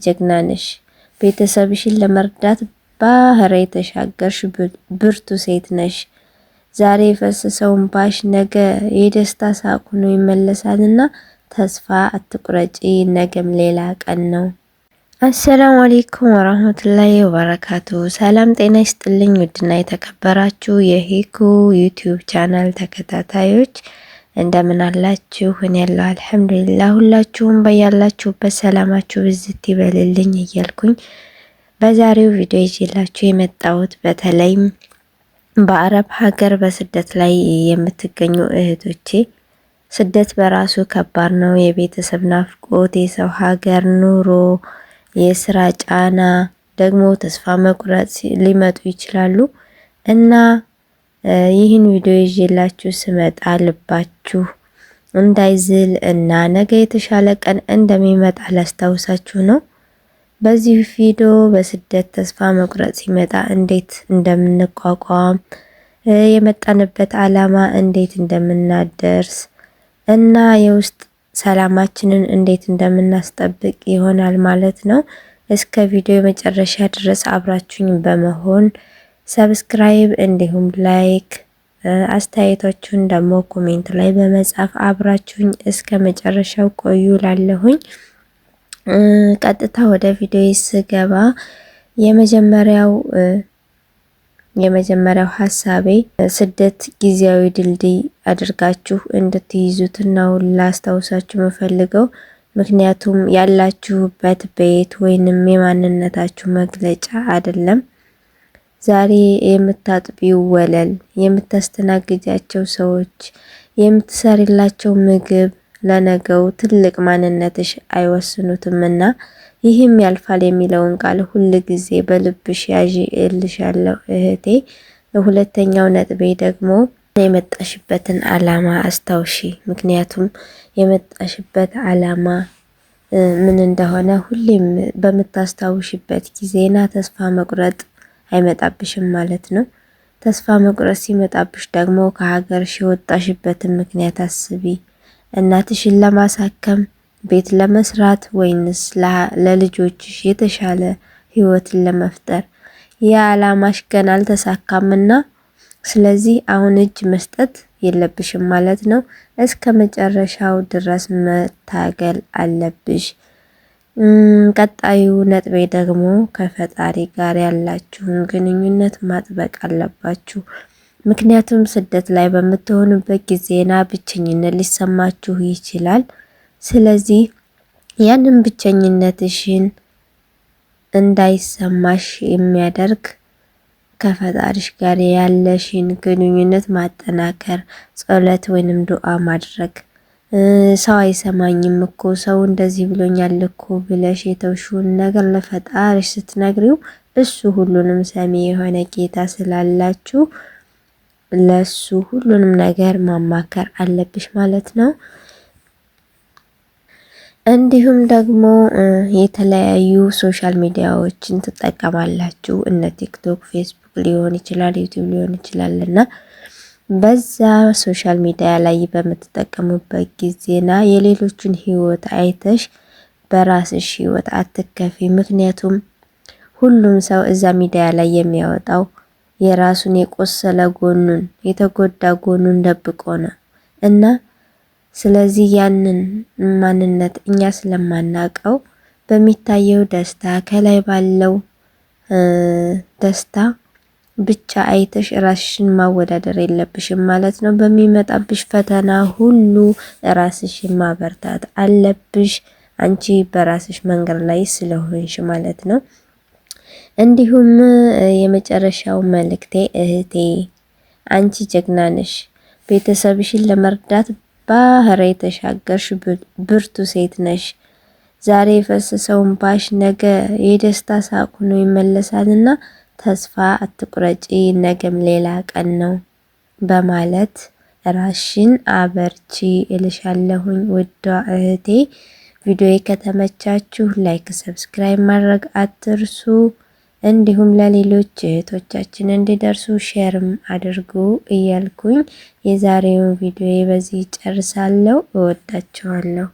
ጀግና ነሽ። ቤተሰብሽን ለመርዳት ባህር የተሻገርሽ ብርቱ ሴት ነሽ። ዛሬ የፈሰሰው እንባሽ ነገ የደስታ ሳቅ ሆኖ ይመለሳልና ተስፋ አትቁረጪ፣ ነገም ሌላ ቀን ነው። አሰላሙ አለይኩም ወራህመቱላሂ ወበረካቱ። ሰላም ጤና ይስጥልኝ። ውድና የተከበራችሁ የሂኩ ዩቲዩብ ቻናል ተከታታዮች እንደምን አላችሁ? እኔ ያለው አልሐምዱሊላህ። ሁላችሁም በያላችሁበት ሰላማችሁ ብዝት ይበልልኝ እያልኩኝ በዛሬው ቪዲዮ ይዤላችሁ የመጣሁት በተለይም በአረብ ሀገር በስደት ላይ የምትገኙ እህቶቼ ስደት በራሱ ከባድ ነው። የቤተሰብ ናፍቆት፣ የሰው ሀገር ኑሮ፣ የስራ ጫና፣ ደግሞ ተስፋ መቁረጥ ሊመጡ ይችላሉ እና ይህን ቪዲዮ ይዤላችሁ ስመጣ ልባችሁ እንዳይዝል እና ነገ የተሻለ ቀን እንደሚመጣ ላስታውሳችሁ ነው። በዚህ ቪዲዮ በስደት ተስፋ መቁረጥ ሲመጣ እንዴት እንደምንቋቋም፣ የመጣንበት ዓላማ እንዴት እንደምናደርስ እና የውስጥ ሰላማችንን እንዴት እንደምናስጠብቅ ይሆናል ማለት ነው። እስከ ቪዲዮ መጨረሻ ድረስ አብራችሁኝ በመሆን ሰብስክራይብ እንዲሁም ላይክ አስተያየቶቹን ደግሞ ኮሜንት ላይ በመጻፍ አብራችሁኝ እስከ መጨረሻው ቆዩ ላለሁኝ። ቀጥታ ወደ ቪዲዮ ስገባ የመጀመሪያው ሀሳቤ ስደት ጊዜያዊ ድልድይ አድርጋችሁ እንድትይዙት ነው ላስታውሳችሁ የምፈልገው። ምክንያቱም ያላችሁበት ቤት ወይንም የማንነታችሁ መግለጫ አይደለም። ዛሬ የምታጥቢው ወለል፣ የምታስተናግጃቸው ሰዎች፣ የምትሰሪላቸው ምግብ ለነገው ትልቅ ማንነትሽ አይወስኑትምና ይህም ያልፋል የሚለውን ቃል ሁል ጊዜ በልብሽ ያዢ እልሻለሁ እህቴ። ሁለተኛው ነጥቤ ደግሞ የመጣሽበትን ዓላማ አስታውሺ። ምክንያቱም የመጣሽበት ዓላማ ምን እንደሆነ ሁሌም በምታስታውሽበት ጊዜና ተስፋ መቁረጥ አይመጣብሽም ማለት ነው። ተስፋ መቁረጥ ሲመጣብሽ ደግሞ ከሀገርሽ የወጣሽበትን ምክንያት አስቢ። እናትሽን ለማሳከም፣ ቤት ለመስራት ወይንስ ለልጆችሽ የተሻለ ህይወትን ለመፍጠር? የዓላማሽ ገና አልተሳካምና ስለዚህ አሁን እጅ መስጠት የለብሽም ማለት ነው። እስከ መጨረሻው ድረስ መታገል አለብሽ። ቀጣዩ ነጥቤ ደግሞ ከፈጣሪ ጋር ያላችሁን ግንኙነት ማጥበቅ አለባችሁ። ምክንያቱም ስደት ላይ በምትሆኑበት ጊዜና ብቸኝነት ሊሰማችሁ ይችላል። ስለዚህ ያንን ብቸኝነትሽን እንዳይሰማሽ የሚያደርግ ከፈጣሪሽ ጋር ያለሽን ግንኙነት ማጠናከር፣ ጸሎት ወይንም ዱዓ ማድረግ። ሰው አይሰማኝም እኮ ሰው እንደዚህ ብሎኛል እኮ ብለሽ የተውሽውን ነገር ለፈጣሪሽ ስትነግሪው እሱ ሁሉንም ሰሚ የሆነ ጌታ ስላላችሁ ለሱ ሁሉንም ነገር ማማከር አለብሽ ማለት ነው። እንዲሁም ደግሞ የተለያዩ ሶሻል ሚዲያዎችን ትጠቀማላችሁ። እነ ቲክቶክ፣ ፌስቡክ ሊሆን ይችላል፣ ዩቲዩብ ሊሆን ይችላል እና በዛ ሶሻል ሚዲያ ላይ በምትጠቀሙበት ጊዜና የሌሎችን ህይወት አይተሽ በራስሽ ህይወት አትከፊ። ምክንያቱም ሁሉም ሰው እዛ ሚዲያ ላይ የሚያወጣው የራሱን የቆሰለ ጎኑን፣ የተጎዳ ጎኑን ደብቆ ነው እና ስለዚህ ያንን ማንነት እኛ ስለማናቀው በሚታየው ደስታ ከላይ ባለው ደስታ ብቻ አይተሽ ራስሽን ማወዳደር የለብሽም ማለት ነው። በሚመጣብሽ ፈተና ሁሉ ራስሽን ማበርታት አለብሽ፣ አንቺ በራስሽ መንገድ ላይ ስለሆንሽ ማለት ነው። እንዲሁም የመጨረሻው መልእክቴ እህቴ አንቺ ጀግና ነሽ። ቤተሰብሽን ለመርዳት ባህር የተሻገርሽ ብርቱ ሴት ነሽ። ዛሬ የፈሰሰው እንባሽ ነገ የደስታ ሳቅ ሆኖ ይመለሳልና ተስፋ አትቁረጪ፣ ነገም ሌላ ቀን ነው በማለት ራስሽን አበርቺ እልሻለሁኝ ውዷ እህቴ። ቪዲዮ ከተመቻችሁ ላይክ፣ ሰብስክራይብ ማድረግ አትርሱ። እንዲሁም ለሌሎች እህቶቻችን እንዲደርሱ ሼርም አድርጉ እያልኩኝ የዛሬውን ቪዲዮ በዚህ ጨርሳለሁ። እወዳችኋለሁ።